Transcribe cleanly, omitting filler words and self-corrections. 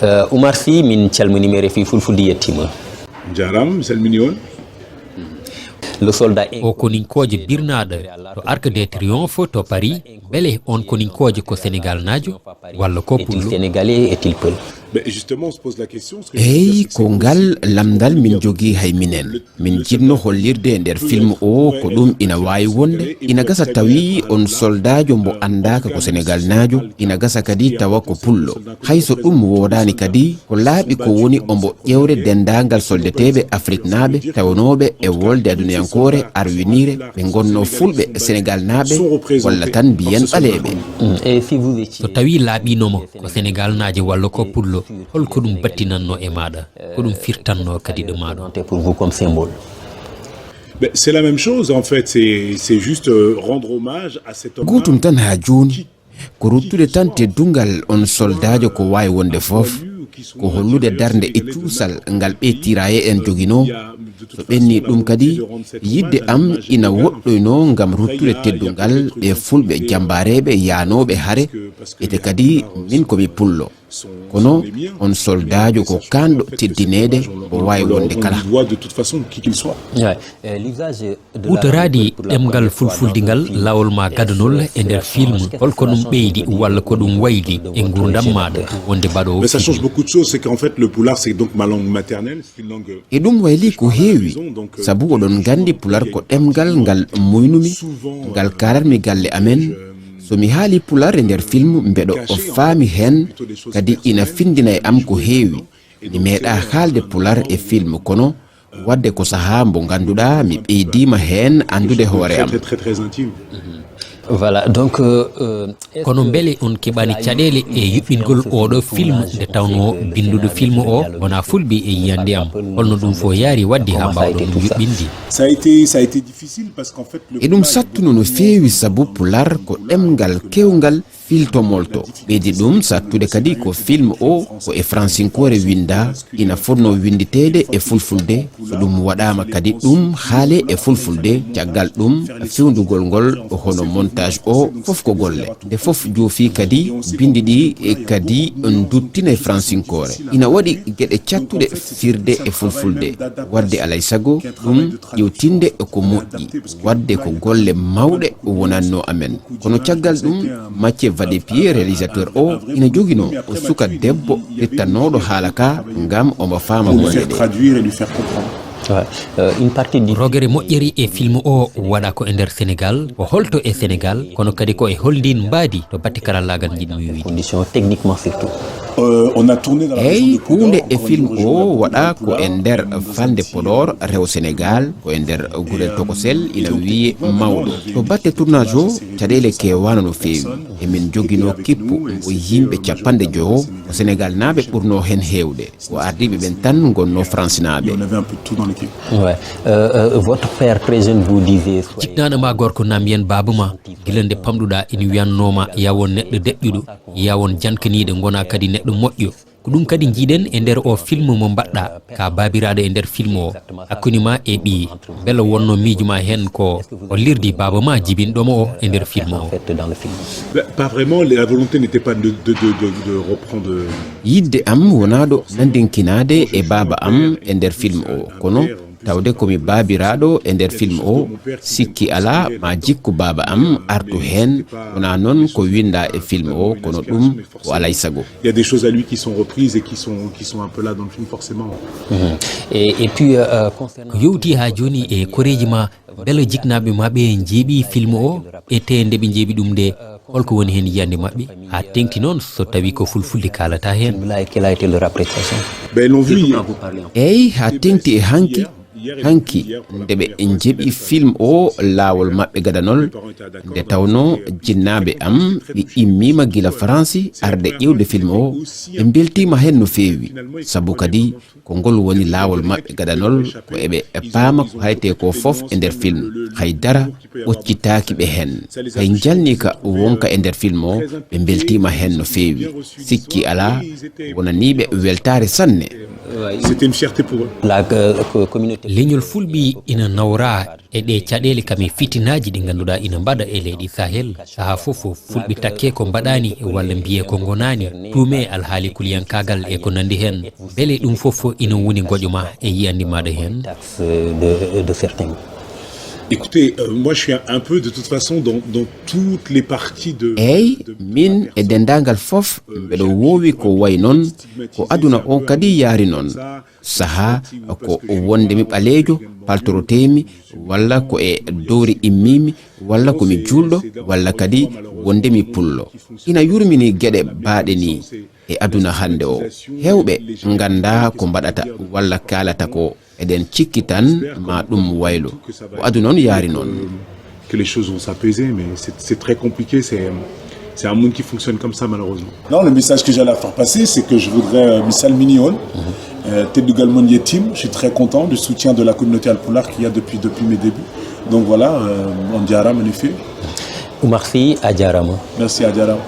Oumar Sy min calminima refi fulfulde yettima jaram salmini on le soldat o koninkoje birnaɗo to Arc de Triomphe to Paris beele on koninkoje ko Sénégal najo walla ko pullo sénégalais est-il peul justement on se pose la question eyi ko ngal lamdal min jogui hay minen min jinno hollirde e nder film o ko ɗum ina wawi wonde ina gasa tawi on soldajo mbo andaka ko Sénégal najo ina gasa kadi tawa ko pullo hayso ɗum wodani kadi ko laaɓi ko woni ombo ƴewre dendagal soldeteɓe Afrique naaɓe tawanoɓe e wolde aduniyankore arwinire ɓe gonno fulɓe Sénégal naaɓe walla tan mbiyen ɓaleɓe so tawi laaɓinomo ko Sénégal naje walla ko pullo holko ɗum battinanno e maɗa ko ɗum firtanno kadi ɗo maɗa pour vous comme symbole c'est la même chose en fait c'est juste rendre hommage à cet homme gotum tan ha joni ko ruttude tan teddungal on soldajo ko wawi wonde foof ko hollude darde e cuusal ngal ɓe tiraye en joguino so ɓenni ɗum kadi yidde am ina woɗɗoyno gam ruttude teddungal ɓe fulɓe jambareɓe yanoɓe haare ete kadi min komi pullo kono on soldajo ko kanɗo teddinede o wawi wonde kala hutoradi ɗemgal fulfuldigal lawol ma gadanol e nder film holko ɗum ɓeydi walla ko ɗum wayli e gurdam maɗa wonde mbaɗo e ɗum wayli ko heewi saabu oɗon gandi pular ko ɗemgal ngal moynumi ngal karatmi galle amen somi haali pular e nder film mbeɗo o faami hen kadi ina findina e am ko heewi mi meeɗa haalde pular e film kono wadde ko sahaa mbo ganduɗa mi ɓeydima hen andude hoore am voilà donc kono beele on keɓani caɗele e yuɓɓingol oɗo film nde tawno binduɗo film o wona fulɓe e yiyande am holno ɗum fo yaari waddi ha mbawɗon ɗum yuɓɓindi e ɗum sattuno no feewi saabu pular ko ɗemgal kewgal filtomolto ɓeydi ɗum sattude kadi ko film o ko e francinkore winda ina fonno winditede e fulfulde so ɗum waɗama kadi ɗum haale e fulfulde caggal ɗum fewndugol ngol hono montage o fof ko golle nde fof joofi kadi bindi ɗi kadi duttina e francinkore ina waɗi gueɗe cattuɗe firde e fulfulde wadde alay sago ɗum ƴewtinde ko moƴƴi wadde ko golle mawɗe wonanno amen kono caggal ɗum Mathieu Vadepied réalisateur o ina jogino o suka debbo rittannoɗo haala ka ngam omo faama golle ɗe rogere moƴƴeri e film o waɗa ko e nder Sénégal o holto e Sénégal kono kadi ko e holdin mbaadi to batte karallagal jiɗmi wiide condition techniquement surtout eyi hunde e film o waɗa ko e nder falde Podor rew Sénégal ko e nder gurel tokosel ina wiye mawɗo to batte tournage o caɗele kewana no feewi emin jogino kippu o yimɓe 50 ko Sénégal naaɓe ɓurno hen hewde o ardiɓe ɓen tan gonno France naaɓe votre père très jeune vous disait ciknaɗo ma gorko nam yen baba ma gila nde pamɗuɗa ina wiyannoma yawon neɗɗo deƴƴuɗo yawon jankaniɗo gona kadi neɗɗo moƴƴo ko ɗum kadi jiiɗen e nder o film mo mbaɗɗa ka babiraɗo e nder film o hakkunima e ɓiyi beele wonno miijo ma hen ko o lirdi baba ma jibinɗomo o e nder film o pas vraiment la volonté n'était pas de reprendre yidde am wonaɗo nandinkinade e baba am e nder film o kono tawde komi babiraɗo e nder film o sikki ala ma jikku baba am artu hen wona noon ko winda e film o kono ɗum ko alay sago il y a des choses à lui qui sont reprises et qui sont un peu là dans le film forcément et puis ko yewti ha joni e koreji ma beele jiknaɓe maɓe jeeɓi film o e te nde ɓe jeeɓi ɗum nde holko woni hen yiyande maɓɓe ha tengti noon so tawi ko fulfulde kalata hen eyi ha tengti e hanki nde ɓe jeeɓi film o laawol maɓɓe gadanol nde tawno jinnaɓe am ɓe immima gila France arde ƴewde film o ɓe beltima hen no feewi saabu kadi ko ngol woni laawol maɓɓe gadanol ko eɓe paama ko hayte ko foof e nder film haydara ɓoccitaki ɓe hen hay jalni ka wonka e nder film o ɓe beltima hen no feewi sikki ala wonaniɓe weltare sanne c'était une fierté pour eux. La communauté leñol fulɓi ina nawra e ɗe caɗele kam e fitinaji ɗi ganduɗa ina mbaɗa e leydi sahel saaha fof fulɓe takke ko mbaɗani walla mbiye ko gonani tuume alhaali kuliyankagal e ko nandi hen beele ɗum fof ina woni goƴo ma e yiyandi maɗa hen taxe de certains. Écoutez, moi je suis un peu de toute façon dans toutes les parties de... eyi min e dendagal fof mbeɗo wowi ko way noon ko aduna o kadi yaari noon saha ko wondemi ɓaleejo paltorotemi walla ko e dowri immimi walla komi julɗo walla kadi wondemi pullo ina yurmini gueɗe baaɗe ni e aduna hande o hewɓe ganda ko mbaɗata walla kalata ko eɗen cikki tan ma ɗum waylo ko aduna on yaari noon que les choses vont s'apaiser, mais c'est très compliqué, c'est un monde qui fonctionne comme ça malheureusement. Non, le message que j'allais faire passer, c'est que je voudrais Missal Minion, tête du Galmonier Team. Je suis très content du soutien de la communauté alpulaar qu'il y a depuis mes débuts. Donc voilà, on diara en effet. Merci à Diarama. Merci à Diarama.